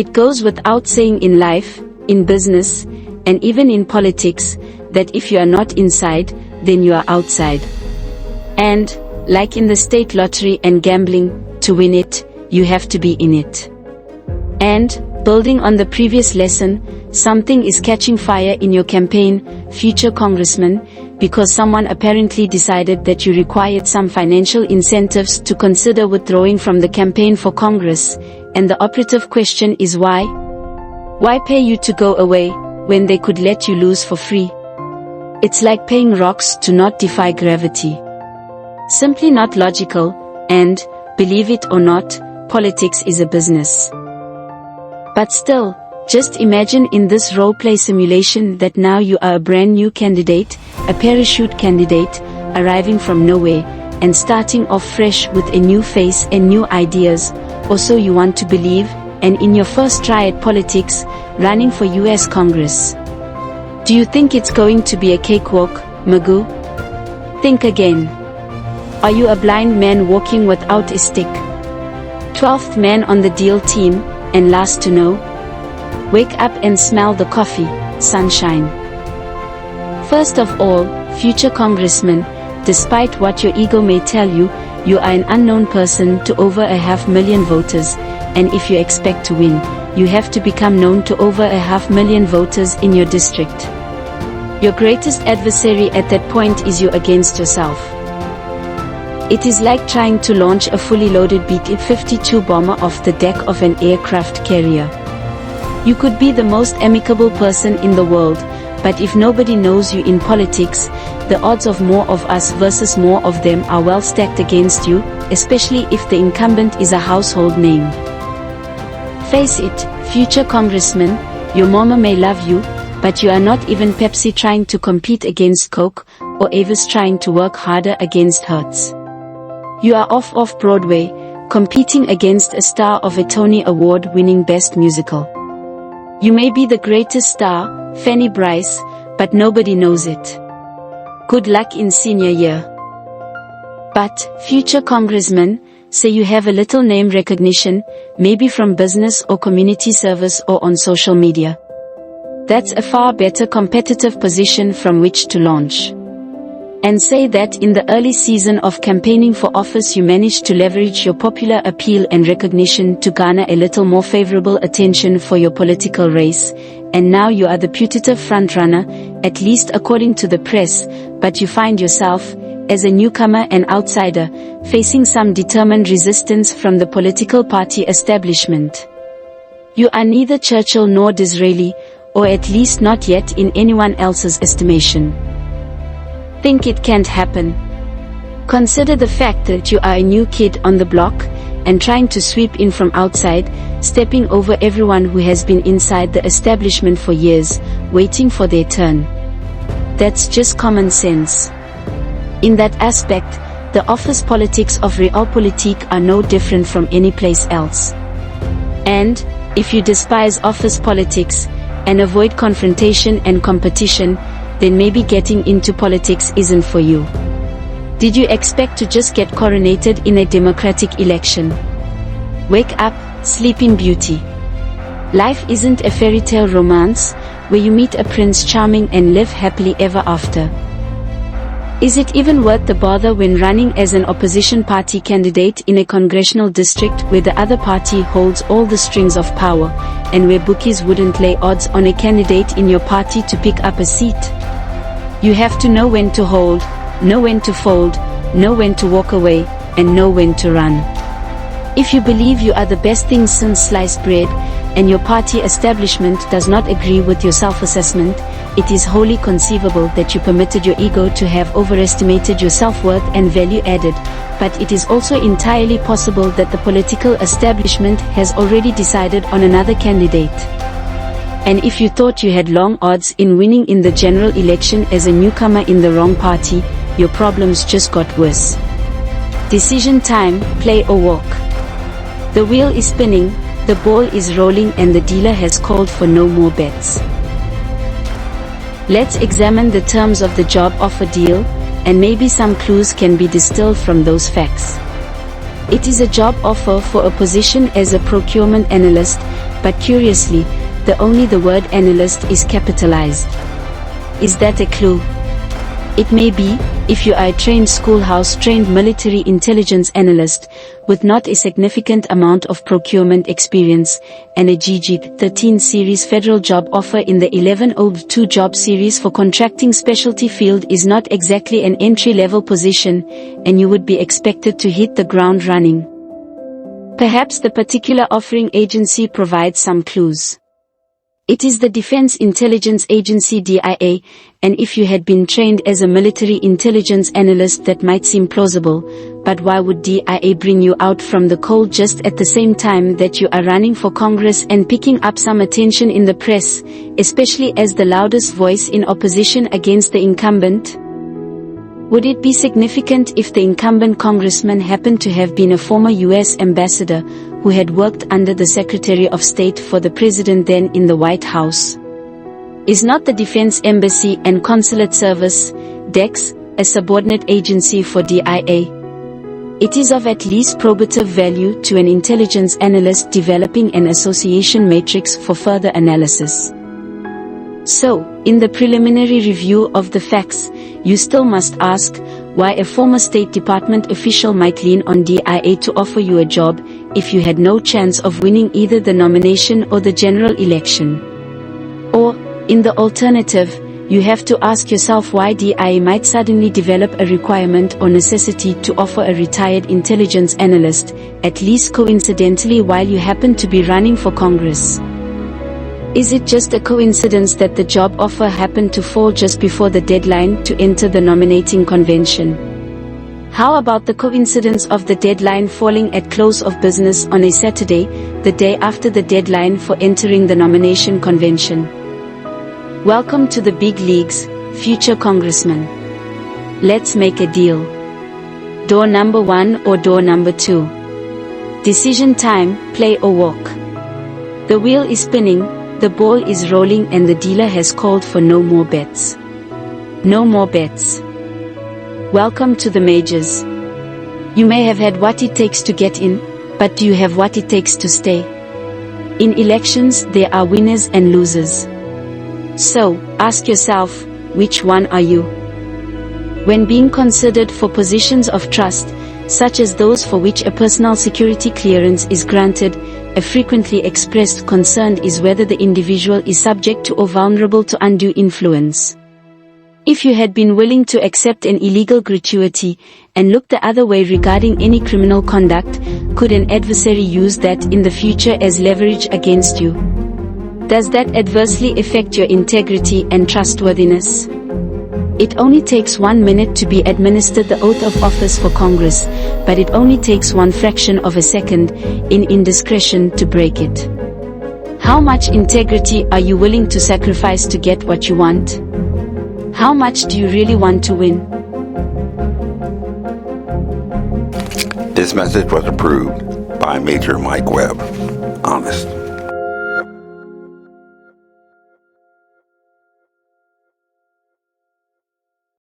It goes without saying in life, in business, and even in politics, that if you are not inside, then you are outside. And, like in the state lottery and gambling, to win it, you have to be in it. And, building on the previous lesson, something is catching fire in your campaign, future congressman, because someone apparently decided that you required some financial incentives to consider withdrawing from the campaign for Congress, and the operative question is why? Why pay you to go away, when they could let you lose for free? It's like paying rocks to not defy gravity. Simply not logical, and, believe it or not, politics is a business. But still, just imagine in this role-play simulation that now you are a brand new candidate, a parachute candidate, arriving from nowhere, and starting off fresh with a new face and new ideas, or so you want to believe, and in your first try at politics, running for US Congress. Do you think it's going to be a cakewalk, Magoo? Think again. Are you a blind man walking without a stick? 12th man on the deal team, and last to know? Wake up and smell the coffee, sunshine. First of all, future congressman, despite what your ego may tell you, you are an unknown person to over 500,000 voters, and if you expect to win, you have to become known to over 500,000 voters in your district. Your greatest adversary at that point is you against yourself. It is like trying to launch a fully loaded B-52 bomber off the deck of an aircraft carrier. You could be the most amicable person in the world, but if nobody knows you in politics, the odds of more of us versus more of them are well stacked against you, especially if the incumbent is a household name. Face it, future congressman, your mama may love you, but you are not even Pepsi trying to compete against Coke, or Avis trying to work harder against Hertz. You are off Broadway, competing against a star of a Tony Award-winning Best Musical. You may be the greatest star, Fanny Bryce, but nobody knows it. Good luck in senior year. But, future congressman, say you have a little name recognition, maybe from business or community service or on social media. That's a far better competitive position from which to launch. And say that in the early season of campaigning for office you managed to leverage your popular appeal and recognition to garner a little more favorable attention for your political race, and now you are the putative frontrunner, at least according to the press, but you find yourself, as a newcomer and outsider, facing some determined resistance from the political party establishment. You are neither Churchill nor Disraeli, or at least not yet in anyone else's estimation. Think it can't happen? Consider the fact that you are a new kid on the block, and trying to sweep in from outside, stepping over everyone who has been inside the establishment for years, waiting for their turn. That's just common sense. In that aspect, the office politics of realpolitik are no different from any place else. And, if you despise office politics, and avoid confrontation and competition, then maybe getting into politics isn't for you. Did you expect to just get coronated in a democratic election? Wake up, sleeping beauty. Life isn't a fairy tale romance, where you meet a Prince Charming and live happily ever after. Is it even worth the bother when running as an opposition party candidate in a congressional district where the other party holds all the strings of power, and where bookies wouldn't lay odds on a candidate in your party to pick up a seat? You have to know when to hold, know when to fold, know when to walk away, and know when to run. If you believe you are the best thing since sliced bread, and your party establishment does not agree with your self-assessment, it is wholly conceivable that you permitted your ego to have overestimated your self-worth and value added, but it is also entirely possible that the political establishment has already decided on another candidate. And if you thought you had long odds in winning in the general election as a newcomer in the wrong party, your problems just got worse. Decision time, play or walk. The wheel is spinning, the ball is rolling, and the dealer has called for no more bets. Let's examine the terms of the job offer deal, and maybe some clues can be distilled from those facts. It is a job offer for a position as a procurement analyst, but curiously, only the word analyst is capitalized. Is that a clue? It may be, if you are a trained schoolhouse-trained military intelligence analyst, with not a significant amount of procurement experience, and a GG-13 series federal job offer in the 11 OB2 job series for contracting specialty field is not exactly an entry-level position, and you would be expected to hit the ground running. Perhaps the particular offering agency provides some clues. It is the Defense Intelligence Agency DIA, and if you had been trained as a military intelligence analyst that might seem plausible, but why would DIA bring you out from the cold just at the same time that you are running for Congress and picking up some attention in the press, especially as the loudest voice in opposition against the incumbent? Would it be significant if the incumbent congressman happened to have been a former U.S. ambassador, who had worked under the Secretary of State for the President then in the White House? Is not the Defense Embassy and Consulate Service, DEX, a subordinate agency for DIA? It is of at least probative value to an intelligence analyst developing an association matrix for further analysis. So, in the preliminary review of the facts, you still must ask, why a former State Department official might lean on DIA to offer you a job, if you had no chance of winning either the nomination or the general election. Or, in the alternative, you have to ask yourself why DIA might suddenly develop a requirement or necessity to offer a retired intelligence analyst, at least coincidentally while you happen to be running for Congress. Is it just a coincidence that the job offer happened to fall just before the deadline to enter the nominating convention? How about the coincidence of the deadline falling at close of business on a Saturday, the day after the deadline for entering the nomination convention? Welcome to the big leagues, future congressman. Let's make a deal. Door number 1 or door number 2? Decision time, play or walk. The wheel is spinning. The ball is rolling and the dealer has called for no more bets. No more bets. Welcome to the majors. You may have had what it takes to get in, but do you have what it takes to stay? In elections there are winners and losers. So, ask yourself, which one are you? When being considered for positions of trust, such as those for which a personal security clearance is granted, a frequently expressed concern is whether the individual is subject to or vulnerable to undue influence. If you had been willing to accept an illegal gratuity, and look the other way regarding any criminal conduct, could an adversary use that in the future as leverage against you? Does that adversely affect your integrity and trustworthiness? It only takes 1 minute to be administered the oath of office for Congress, but it only takes 1 fraction of a second, in indiscretion, to break it. How much integrity are you willing to sacrifice to get what you want? How much do you really want to win? This message was approved by Major Mike Webb. Honest.